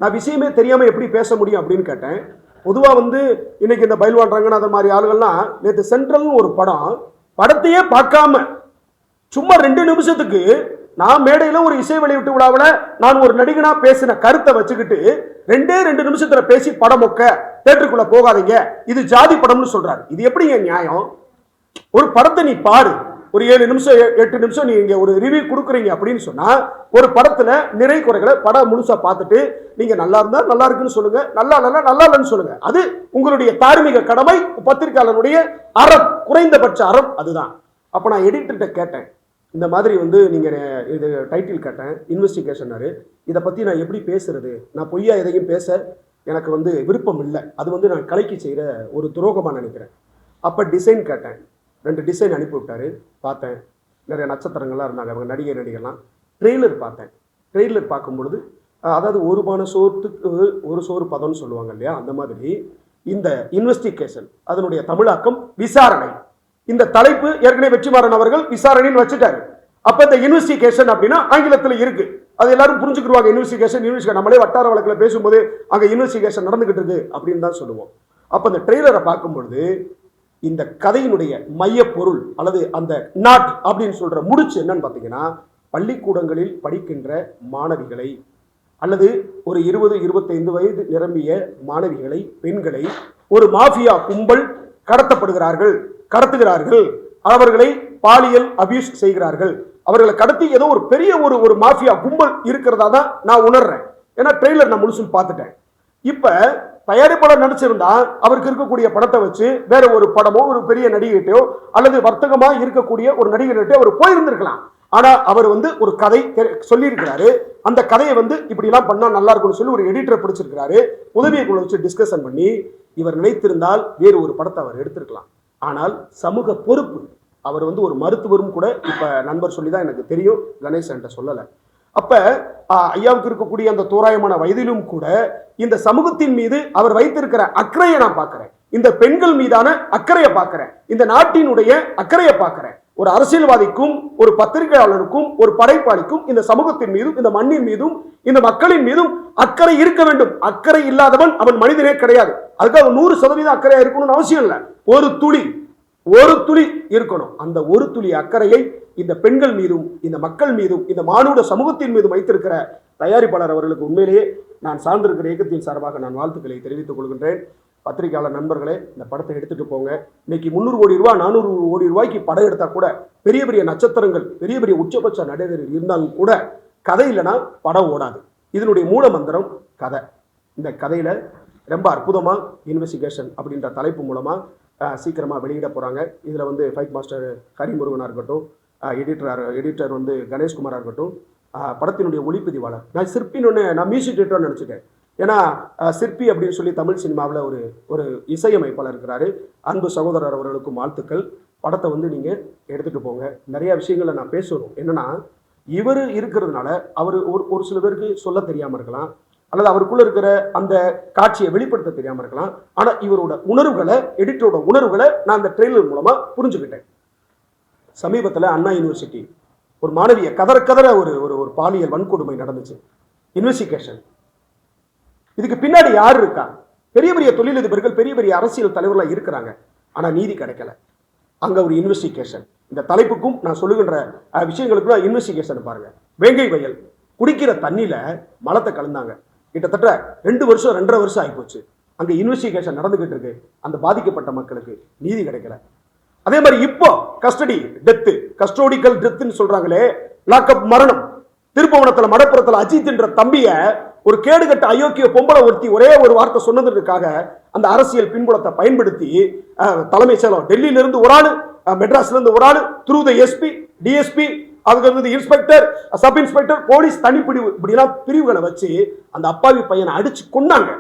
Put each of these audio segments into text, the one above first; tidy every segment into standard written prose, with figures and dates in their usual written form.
நான் விஷயமே தெரியாம எப்படி பேச முடியும் அப்படின்னு கேட்டேன். பொதுவா வந்து இன்னைக்கு இந்த பயில்வான் ரங்கநாதன் மாதிரி ஆளுகள்லாம் நேற்று சென்ட்ரல்னு ஒரு படத்தையே பார்க்காம சும்மா 2 நிமிஷத்துக்கு நான் மேடையில ஒரு இசை வெளியிட்டு விழாவில் நான் ஒரு நடிகனா பேசின கருத்தை வச்சுக்கிட்டு 2 நிமிஷத்துல பேசி படம் மொக்க தேட்டருக்குள்ள போகாதீங்க, இது ஜாதி படம்னு சொல்றாரு. இது எப்படிங்க நியாயம்? ஒரு படத்தை நீ பாரு, ஒரு 7 நிமிஷம் 8 நிமிஷம் நீங்க ஒரு ரிவ்யூ கொடுக்குறீங்க அப்படின்னு சொன்னா ஒரு படத்துல நிறை குறைகளை படம் முழுசா பார்த்துட்டு நீங்க நல்லா இருந்தா நல்லா இருக்குன்னு சொல்லுங்க, நல்லா இல்லைன்னு சொல்லுங்க. அது உங்களுடைய தார்மீக கடமை, பத்திரிகையாளருடைய அறம், குறைந்தபட்ச அறம் அதுதான். அப்ப நான் எடிட்டர்கிட்ட கேட்டேன், இந்த மாதிரி வந்து நீங்க இது டைட்டில் கேட்டேன், இன்வெஸ்டிகேஷனாரு, இதை பத்தி நான் எப்படி பேசுறது, நான் பொய்யா எதையும் பேச எனக்கு வந்து விருப்பம் இல்லை, அது வந்து நான் கலைக்கு செய்யற ஒரு துரோகமா நினைக்கிறேன். அப்ப டிசைன் கேட்டேன், 2 டிசைன் அனுப்பி விட்டாரு. பார்த்தேன், நிறைய நட்சத்திரங்கள்லாம் இருந்தாங்க, அவங்க நடிகர்லாம். ட்ரெய்லர் பார்த்தேன். ட்ரெய்லர் பார்க்கும் பொழுது அதாவது ஒரு பான சோத்துக்கு ஒரு சோறு பதம்னு சொல்லுவாங்க இல்லையா, அந்த மாதிரி இந்த இன்வெஸ்டிகேஷன் அதனுடைய தமிழாக்கம் விசாரணை. இந்த தலைப்பு ஏற்கனவே வெற்றிமாறன் அவர்கள் விசாரணைன்னு வச்சுட்டாரு. அப்ப இந்த இன்வெஸ்டிகேஷன் அப்படின்னா ஆங்கிலத்தில் இருக்கு, அது எல்லாரும் புரிஞ்சுக்கிடுவாங்க. இன்வெஸ்டிகேஷன் நம்மளே வட்டார வழக்கில் பேசும்போது அங்க இன்வெஸ்டிகேஷன் நடந்துகிட்டு இருக்கு அப்படின்னு தான் சொல்லுவோம். அப்ப இந்த ட்ரெய்லரை பார்க்கும்பொழுது இந்த கதையினுடைய மைய பொருள் அல்லது அந்த நாட் அப்படின்னு சொல்ற முடிச்சு என்னன்னு பார்த்தீங்கன்னா, பள்ளிக்கூடங்களில் படிக்கின்ற மாணவிகளை அல்லது ஒரு 20-25 வயது நிரம்பிய மாணவிகளை, பெண்களை ஒரு மாஃபியா கும்பல் கடத்துகிறார்கள், அவர்களை பாலியல் அபியூஸ் செய்கிறார்கள், அவர்களை கடத்தி ஏதோ ஒரு பெரிய ஒரு மாஃபியா கும்பல் இருக்கிறதா தான் நான் உணர்றேன். ஏன்னா ட்ரெய்லர் நான் முழுசும் பார்த்துட்டேன். இப்ப தயாரிப்பாளர் நடிச்சிருந்தா அவருக்கு இருக்கக்கூடிய படத்தை வச்சு வேற ஒரு படமோ ஒரு பெரிய நடிகைட்டோ அல்லது வர்த்தகமா இருக்கக்கூடிய ஒரு நடிகர்கிட்ட அவர் போயிருந்திருக்கலாம். ஆனா அவர் வந்து ஒரு கதை சொல்லி இருக்கிறாரு, அந்த கதையை வந்து இப்படி எல்லாம் பண்ணா நல்லா இருக்கும்னு சொல்லி ஒரு எடிட்டரை பிடிச்சிருக்கிறாரு. உதவியை வச்சு டிஸ்கஷன் பண்ணி இவர் நினைத்திருந்தால் வேறு ஒரு படத்தை அவர் எடுத்திருக்கலாம். ஆனால் சமூக பொறுப்பு, அவர் வந்து ஒரு மருத்துவரும் கூட, இப்ப நண்பர் சொல்லிதான் எனக்கு தெரியும், கணேசன் சொல்லல. அப்ப ஐயாவுக்கு இருக்கக்கூடிய அந்த தோராயமான வயதிலும் கூட இந்த சமூகத்தின் மீது அவர் வைத்திருக்கிற அக்கறையை நான் பார்க்கிறேன், இந்த பெண்கள் மீதான அக்கறையை பார்க்கிறேன், இந்த நாட்டினுடைய அக்கறையை பார்க்கிறேன். ஒரு அரசியல்வாதிக்கும் ஒரு பத்திரிகையாளருக்கும் ஒரு படைப்பாளிக்கும் இந்த சமூகத்தின் மீதும் இந்த மண்ணின் மீதும் இந்த மக்களின் மீதும் அக்கறை இருக்க வேண்டும். அக்கறை இல்லாதவன் அவன் மனிதனே கிடையாது. அதுக்காக 100% அக்கறையா இருக்கணும்னு அவசியம் இல்லை, ஒரு துளி இருக்கணும். அந்த ஒரு துளி அக்கறையை இந்த பெண்கள் மீதும் இந்த மக்கள் மீதும் இந்த மானுட சமூகத்தின் மீதும் வைத்திருக்கிற தயாரிப்பாளர் அவர்களுக்கு உண்மையிலேயே நான் சார்ந்திருக்கிற இயக்கத்தின் சார்பாக நான் வாழ்த்துக்களை தெரிவித்துக் கொள்கின்றேன். பத்திரிகையாளர் நண்பர்களே, இந்த படத்தை எடுத்துட்டு போங்க. இன்னைக்கு 300 கோடி ரூபாய் 400 கோடி ரூபாய்க்கு படம் எடுத்தா கூட, பெரிய பெரிய நட்சத்திரங்கள் பெரிய பெரிய உச்சபட்ச நடிகர்கள் இருந்தாலும் கூட கதை இல்லைன்னா படம் ஓடாது. இதனுடைய மூல மந்திரம் கதை. இந்த கதையில ரொம்ப அற்புதமா இன்வெஸ்டிகேஷன் அப்படின்ற தலைப்பு மூலமா சீக்கிரமா வெளியிட போறாங்க. இதுல வந்து ஃபைட் மாஸ்டர் ஹரிமுருகனா இருக்கட்டும், எடிட்டர் வந்து கணேஷ்குமாரா இருக்கட்டும், படத்தினுடைய ஒளிப்பதிவாளர், நான் சிற்பின்னு நான் மியூசிக் டேரக்டர்னு நினச்சிட்டேன். ஏன்னா சிற்பி அப்படின்னு சொல்லி தமிழ் சினிமாவில் ஒரு இசையமைப்பாளர் இருக்கிறாரு. அன்பு சகோதரர் அவர்களுக்கும் வாழ்த்துக்கள். படத்தை வந்து நீங்கள் எடுத்துகிட்டு போங்க. நிறையா விஷயங்களை நான் பேசணும். என்னன்னா, இவர் இருக்கிறதுனால அவர் ஒரு சில பேருக்கு சொல்ல தெரியாமல் இருக்கலாம், அல்லது அவருக்குள்ள இருக்கிற அந்த காட்சியை வெளிப்படுத்த தெரியாமல் இருக்கலாம். ஆனால் இவரோட உணர்வுகளை, எடிட்டரோட உணர்வுகளை நான் அந்த ட்ரெய்லர் மூலமாக புரிஞ்சுக்கிட்டேன். சமீபத்தில் அண்ணா யூனிவர்சிட்டி ஒரு மாணவியை கதற ஒரு பாலியல் வன்கொடுமை நடந்துச்சு. இன்வெஸ்டிகேஷன். இதுக்கு பின்னாடி யார் இருக்கா? பெரிய பெரிய தொழிலதிபர்கள், பெரிய பெரிய அரசியல் தலைவர்களாக இருக்கிறாங்க. ஆனால் நீதி கிடைக்கல. அங்க ஒரு இன்வெஸ்டிகேஷன். இந்த தலைப்புக்கும் நான் சொல்லுகின்ற விஷயங்களுக்கும் இன்வெஸ்டிகேஷன் பாருங்க. வேங்கை வயல் குடிக்கிற தண்ணியில மலத்தை கலந்தாங்க. கிட்டத்தட்ட 2 வருஷம் 2.5 வருஷம் ஆகிப்போச்சு. அங்க இன்வெஸ்டிகேஷன் நடந்துகிட்டு இருக்கு. அந்த பாதிக்கப்பட்ட மக்களுக்கு நீதி கிடைக்கல. அதே மாதிரி இப்போ கஸ்டோடிக்கல் டெத்துன்னு சொல்றாங்களே, லாக்அப் மரணம். திருப்பவனத்துல மடப்புறத்துல அஜித் என்ற தம்பிய ஒரு கேடுகட்ட அயோக்கிய பொம்பளை ஒருத்தி ஒரே ஒரு வார்த்தை சொன்னதுக்காக அந்த அரசியல் பின்புலத்தை பயன்படுத்தி தலைமைச் செயலர் டெல்லியில இருந்து ஒரு ஆளு, மெட்ராஸ்ல இருந்து ஒரு ஆளு, த்ரூ த எஸ்பி, டிஎஸ்பி, அதுக்கு வந்து இன்ஸ்பெக்டர், சப் இன்ஸ்பெக்டர், போலீஸ் தனிப்பிரிவு, இப்படிலாம் பிரிவுகளை வச்சு அந்த அப்பாவி பையனை அடிச்சு கொன்னாங்க.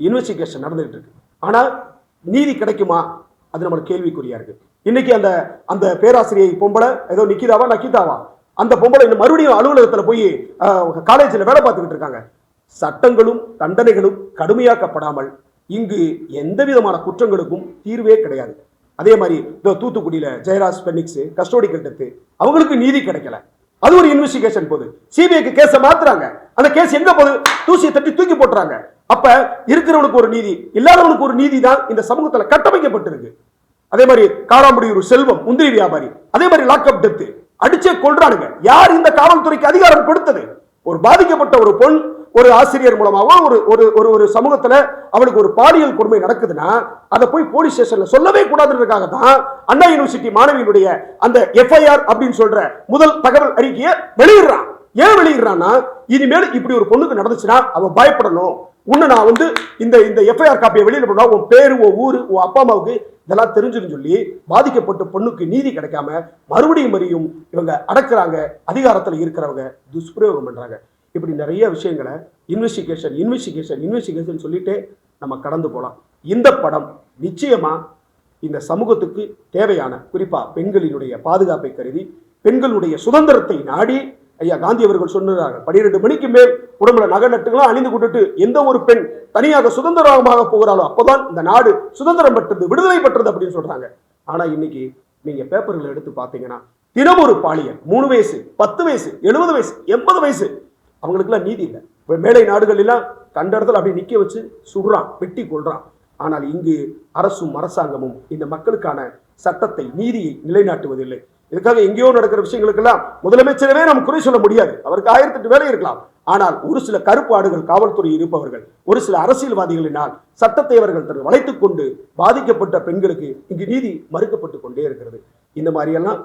இன்வெஸ்டிகேஷன் நடந்துட்டு இருக்கு. ஆனா நீதி கிடைக்குமா? அது நம்மளுக்கு கேள்விக்குறியா இருக்கு. இன்னைக்கு அந்த பேராசிரியை பொம்பளை ஏதோ நக்கிதாவா அந்த பொம்பளை மறுபடியும் அலுவலகத்தில் போய் காலேஜில் வேலை பார்த்துக்கிட்டு இருக்காங்க. சட்டங்களும் தண்டனைகளும் கடுமையாக்கப்படாமல் இங்கு எந்த விதமான குற்றங்களுக்கும் தீர்வே கிடையாது. அதே மாதிரி தூத்துக்குடியில ஜெயராஜ் பெனிக்ஸ் கஸ்டோடிக்கல் டெத்து, அவங்களுக்கு நீதி கிடைக்கல. அது ஒரு இன்வெஸ்டிகேஷன் போது சிபிஐக்கு கேஸை மாத்துறாங்க. அந்த கேஸ் எங்க போகுது? தூசியை தட்டி தூக்கி போட்டுறாங்க. அப்ப இருக்கிறவனுக்கு ஒரு நீதி, இல்லாதவனுக்கு ஒரு நீதி தான் இந்த சமூகத்துல கட்டமைக்கப்பட்டிருக்கு. அதே மாதிரி காராமுடியூர் செல்வம் முந்திரி வியாபாரி, அதே மாதிரி லாக்அப் டெத், அடிச்சே கொள்றானுங்க. யார் இந்த காவல்துறைக்கு அதிகாரம் கொடுத்தது? ஒரு பாதிக்கப்பட்ட ஒரு பொண் ஒரு ஆசிரியர் மூலமாவோ ஒரு சமூகத்துல அவளுக்கு ஒரு பாலியல் கொடுமை நடக்குதுன்னா அதை போய் போலீஸ் ஸ்டேஷன்ல சொல்லவே கூடாதுன்றதுக்காக தான் அண்ணா யூனிவர்சிட்டி மாணவியினுடைய அந்த எஃப்ஐஆர் அப்படின்னு சொல்ற முதல் தகவல் அறிக்கையை வெளியிடுறான். ஏன் வெளியிடுறான்னா, இனிமேல் இப்படி ஒரு பொண்ணுக்கு நடந்துச்சுன்னா அவன் பயப்படணும். உன்னை நான் இந்த எஃப்ஐஆர் காப்பியை வெளியில போனா உன் பேரு, உன் ஊரு, உன் அப்பா அம்மாவுக்கு இதெல்லாம் தெரிஞ்சுன்னு சொல்லி பாதிக்கப்பட்ட பொண்ணுக்கு நீதி கிடைக்காம மறுபடியும் இவங்க அடக்குறாங்க. அதிகாரத்தில் இருக்கிறவங்க துஷ்பிரயோகம் பண்றாங்க. இப்படி நிறைய விஷயங்களை இன்வெஸ்டிகேஷன் சொல்லிட்டே நம்ம கடந்து போலாம். இந்த படம் நிச்சயமா இந்த சமூகத்துக்கு தேவையான, குறிப்பா பெண்களினுடைய பாதுகாப்பை கருதி, பெண்களுடைய சுதந்திரத்தை நாடி, ஐயா காந்தி அவர்கள் சொன்னார்கள், 12 மணிக்கு மேல் உடம்புல நகை நட்டுகளும் அணிந்து கொண்டுட்டு எந்த ஒரு பெண் தனியாக சுதந்திரமாக போகிறாளோ அப்போதான் இந்த நாடு சுதந்திரம் பெற்றது, விடுதலை பெற்றது அப்படின்னு சொல்றாங்க. ஆனா இன்னைக்கு நீங்க பேப்பர்களை எடுத்து பார்த்தீங்கன்னா தினம் ஒரு பாலியல், 3 வயசு, 10 வயசு, 70 வயசு, 80 வயசு, அவங்களுக்குலாம் நீதி இல்லை. மேலை நாடுகள் எல்லாம் கண்ட இடத்துல அப்படி நிக்க வச்சு சுடுறான், வெட்டி கொள்றான். ஆனால் இங்கு அரசும் அரசாங்கமும் இந்த மக்களுக்கான சட்டத்தை, நீதியை நிலைநாட்டுவதில்லை. இதுக்காக எங்கேயோ நடக்கிற விஷயங்களுக்கெல்லாம் முதலமைச்சரவே நம்ம குறை சொல்ல முடியாது. அவருக்கு 1008 வேலை இருக்கலாம். ஆனால் ஒரு சில கருப்பு ஆடுகள் காவல்துறை இருப்பவர்கள், ஒரு சில அரசியல்வாதிகளினால் சட்டத்தை அவர்கள் வளைத்துக் கொண்டு பாதிக்கப்பட்ட பெண்களுக்கு இங்கு நீதி மறுக்கப்பட்டு கொண்டே இருக்கிறது. இந்த மாதிரியெல்லாம்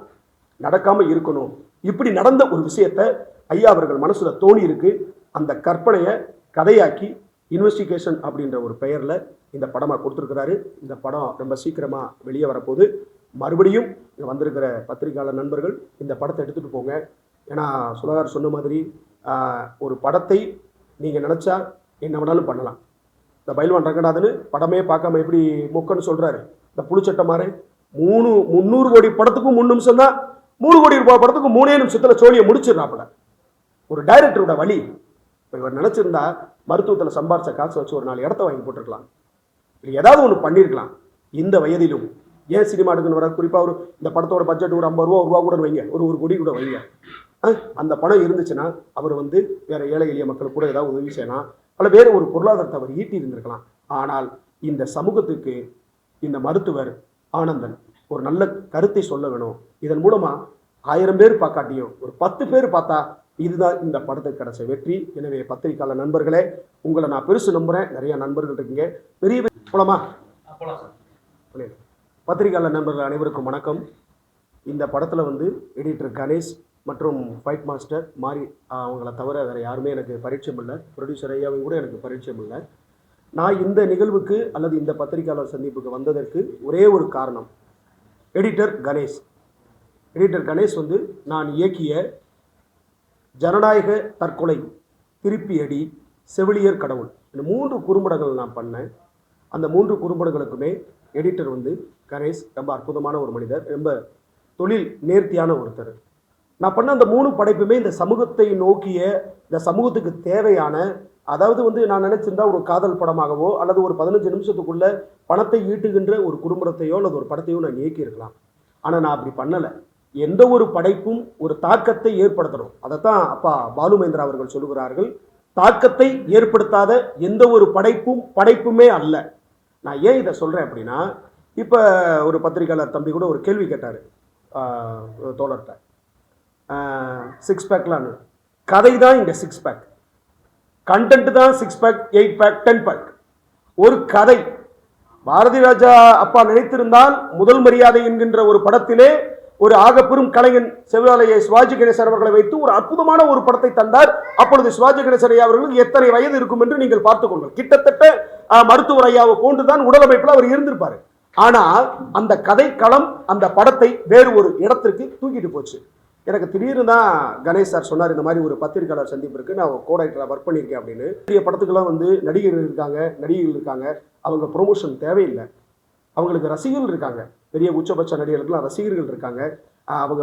நடக்காம இருக்கணும். இப்படி நடந்த ஒரு விஷயத்தை ஐயா அவர்கள் மனசுல தோணி இருக்கு. அந்த கற்பனையை கதையாக்கி இன்வெஸ்டிகேஷன் அப்படின்ற ஒரு பெயர்ல இந்த படமா கொடுத்துருக்கிறாரு. இந்த படம் ரொம்ப சீக்கிரமா வெளியே வரப்போகுது. மறுபடியும் வந்திருக்கிற பத்திரிகையாளர் நண்பர்கள் இந்த படத்தை எடுத்துட்டு போங்க. ஏன்னா சுலகார் சொன்ன மாதிரி ஒரு படத்தை நீங்க நினைச்சா என்ன வேணாலும் பண்ணலாம். இந்த பைல்வான் ரங்கநாதன் படமே பார்க்காம எப்படி மொக்கன்னு சொல்றாரு. இந்த புளிச்சட்டை மாதிரி 300 கோடி படத்துக்கும் 3 நிமிஷம் தான், 3 கோடி ரூபாய் படத்துக்கும் 3 நிமிஷத்துல சோழியை முடிச்சிடறாப்புல. ஒரு டைரக்டரோட வழி. இவர் நினைச்சிருந்தா மருத்துவத்தில் சம்பாரிச்ச காசு வச்சு ஒரு 4 இடத்த வாங்கி போட்டுருக்கலாம், ஏதாவது ஒன்று பண்ணியிருக்கலாம். இந்த வயதிலும் ஏன் சினிமா எடுக்கணும் வர? குறிப்பாக இந்த படத்தோட பட்ஜெட் ஒரு 50 ரூபா கூட வைங்க, ஒரு கோடி கூட வைங்க. அந்த பணம் இருந்துச்சுன்னா அவர் வேற ஏழை எளிய மக்களுக்கு கூட ஏதாவது உதவி செய்யலாம், அல்ல வேற ஒரு பொருளாதாரத்தை அவர் ஈட்டி இருந்திருக்கலாம். ஆனால் இந்த சமூகத்துக்கு இந்த மருத்துவர் ஆனந்தன் ஒரு நல்ல கருத்தை சொல்ல வேணும். இதன் மூலமா 1000 பேர் பார்க்காட்டியும் ஒரு 10 பேர் பார்த்தா இதுதான் இந்த படத்துக்கு கிடைச்ச வெற்றி. எனவே பத்திரிகையாளர் நண்பர்களே, உங்களை நான் பெருசு நம்புறேன். நிறைய நண்பர்கள் இருக்கீங்க. பெரிய போலாமா? பத்திரிகையாளர் நண்பர்கள் அனைவருக்கும் வணக்கம். இந்த படத்தில் எடிட்டர் கணேஷ் மற்றும் ஃபைட் மாஸ்டர் மாறி அவங்கள தவிர வேறு யாருமே எனக்கு பரிச்சயம் இல்லை. ப்ரொடியூசர் ஐயாவும் கூட எனக்கு பரிச்சயம் இல்லை. நான் இந்த நிகழ்வுக்கு அல்லது இந்த பத்திரிகையாளர் சந்திப்புக்கு வந்ததற்கு ஒரே ஒரு காரணம், எடிட்டர் கணேஷ். எடிட்டர் கணேஷ் நான் இயக்கிய ஜனநாயக தற்கொலை, திருப்பி அடி, செவிலியர் கடவுள், இந்த 3 குறும்படங்கள் நான் பண்ணேன். அந்த 3 குறும்படங்களுக்குமே எடிட்டர் கணேஷ் ரொம்ப அற்புதமான ஒரு மனிதர், ரொம்ப தொழில் நேர்த்தியான ஒருத்தர். நான் பண்ண அந்த 3 படைப்புமே இந்த சமூகத்தை நோக்கிய, இந்த சமூகத்துக்கு தேவையான, அதாவது நான் நினைச்சிருந்தா ஒரு காதல் படமாகவோ அல்லது ஒரு 15 நிமிஷத்துக்குள்ள பணத்தை ஈட்டுகின்ற ஒரு குடும்பத்தையோ அல்லது ஒரு படத்தையோ நான் இயக்கி இருக்கலாம். ஆனால் நான் அப்படி பண்ணலை. எந்த ஒரு படைப்பும் ஒரு தாக்கத்தை ஏற்படுத்தணும். அதைத்தான் அப்பா பாலுமேந்திரா அவர்கள் சொல்லுகிறார்கள், தாக்கத்தை ஏற்படுத்தாத எந்த ஒரு படைப்புமே அல்ல. நான் ஏன் இதை சொல்றேன் அப்படின்னா, இப்போ ஒரு பத்திரிகையாளர் தம்பி கூட ஒரு கேள்வி கேட்டார் தோழர்கிட்ட, 6 பேக்லாம் கதை தான் இங்கே 6 பேக், கண்டென்ட் தான் 6 பேக், 8 பேக், 10 பேக். ஒரு கதை பாரதி ராஜா அப்பா நினைத்திருந்தால் முதல் மரியாதை என்கின்ற ஒரு படத்திலே ஒரு ஆகப்பெரும் கலைஞன் செவிலாலையை சிவாஜி கணேசன் அவர்களை வைத்து ஒரு அற்புதமான ஒரு படத்தை தந்தார். அப்பொழுது சிவாஜி கணேசன் ஐயா அவர்களுக்கு எத்தனை வயது இருக்கும் என்று நீங்கள் பார்த்துக் கொள்ளுங்கள். கிட்டத்தட்ட மருத்துவர் ஐயாவை போன்றுதான் உடல் அமைப்பில் அவர் இருந்திருப்பாரு. ஆனால் அந்த கதை களம் அந்த படத்தை வேறு ஒரு இடத்திற்கு தூக்கிட்டு போச்சு. எனக்கு திடீர்னு தான் கணேஷ் சார் சொன்னார், இந்த மாதிரி ஒரு பத்திரிகையாளர் சந்திப்பு இருக்கு, நான் கோடைட்டராக ஒர்க் பண்ணியிருக்கேன் அப்படின்னு. பெரிய படத்துக்கெல்லாம் நடிகர்கள் இருக்காங்க, நடிகைகள் இருக்காங்க, அவங்க ப்ரொமோஷன் தேவையில்லை, அவங்களுக்கு ரசிகர்கள் இருக்காங்க, பெரிய உச்சபட்ச நடிகர்களுக்கெல்லாம் ரசிகர்கள் இருக்காங்க, அவங்க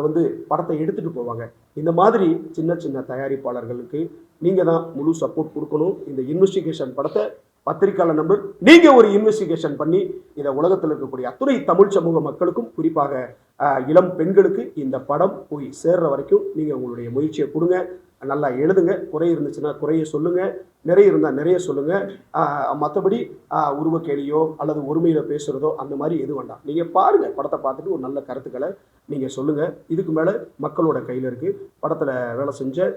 படத்தை எடுத்துகிட்டு போவாங்க. இந்த மாதிரி சின்ன சின்ன தயாரிப்பாளர்களுக்கு நீங்கள் தான் முழு சப்போர்ட் கொடுக்கணும். இந்த இன்வெஸ்டிகேஷன் படத்தை பத்திரிகையாளர் நம்பர் நீங்கள் ஒரு இன்வெஸ்டிகேஷன் பண்ணி இதை உலகத்தில் இருக்கக்கூடிய அத்துணை தமிழ் சமூக மக்களுக்கும், குறிப்பாக இளம் பெண்களுக்கு இந்த படம் போய் சேர்ற வரைக்கும் நீங்கள் உங்களுடைய முயற்சியை கொடுங்க. நல்லா எழுதுங்க. குறை இருந்துச்சுன்னா குறைய சொல்லுங்கள், நிறைய இருந்தால் நிறைய சொல்லுங்கள். மற்றபடி உருவக்கேலியோ அல்லது ஒருமையில் பேசுகிறதோ அந்த மாதிரி எதுவும் வேண்டாம். நீங்கள் பாருங்கள், படத்தை பார்த்துட்டு ஒரு நல்ல கருத்துக்களை நீங்கள் சொல்லுங்கள். இதுக்கு மேலே மக்களோட கையில் இருக்குது. படத்தில் வேலை செஞ்ச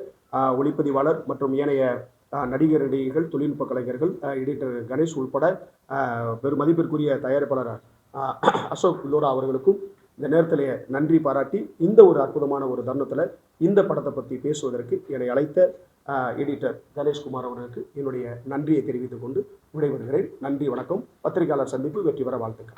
ஒளிப்பதிவாளர் மற்றும் ஏனைய நடிகர்கள், தொழில்நுட்ப கலைஞர்கள், எடிட்டர் கணேஷ் உள்பட பெரும் மதிப்பிற்குரிய தயாரிப்பாளர் அசோக் லோரா அவர்களுக்கும் இந்த நேரத்தில் நன்றி பாராட்டி இந்த ஒரு அற்புதமான ஒரு தருணத்தில் இந்த படத்தை பற்றி பேசுவதற்கு என்னை அழைத்த எடிட்டர் கணேஷ்குமார் அவர்களுக்கு என்னுடைய நன்றியை தெரிவித்துக் கொண்டு விடைபெறுகிறேன். நன்றி, வணக்கம். பத்திரிகையாளர் சந்திப்பு வெற்றி பெற வாழ்த்துக்கள்.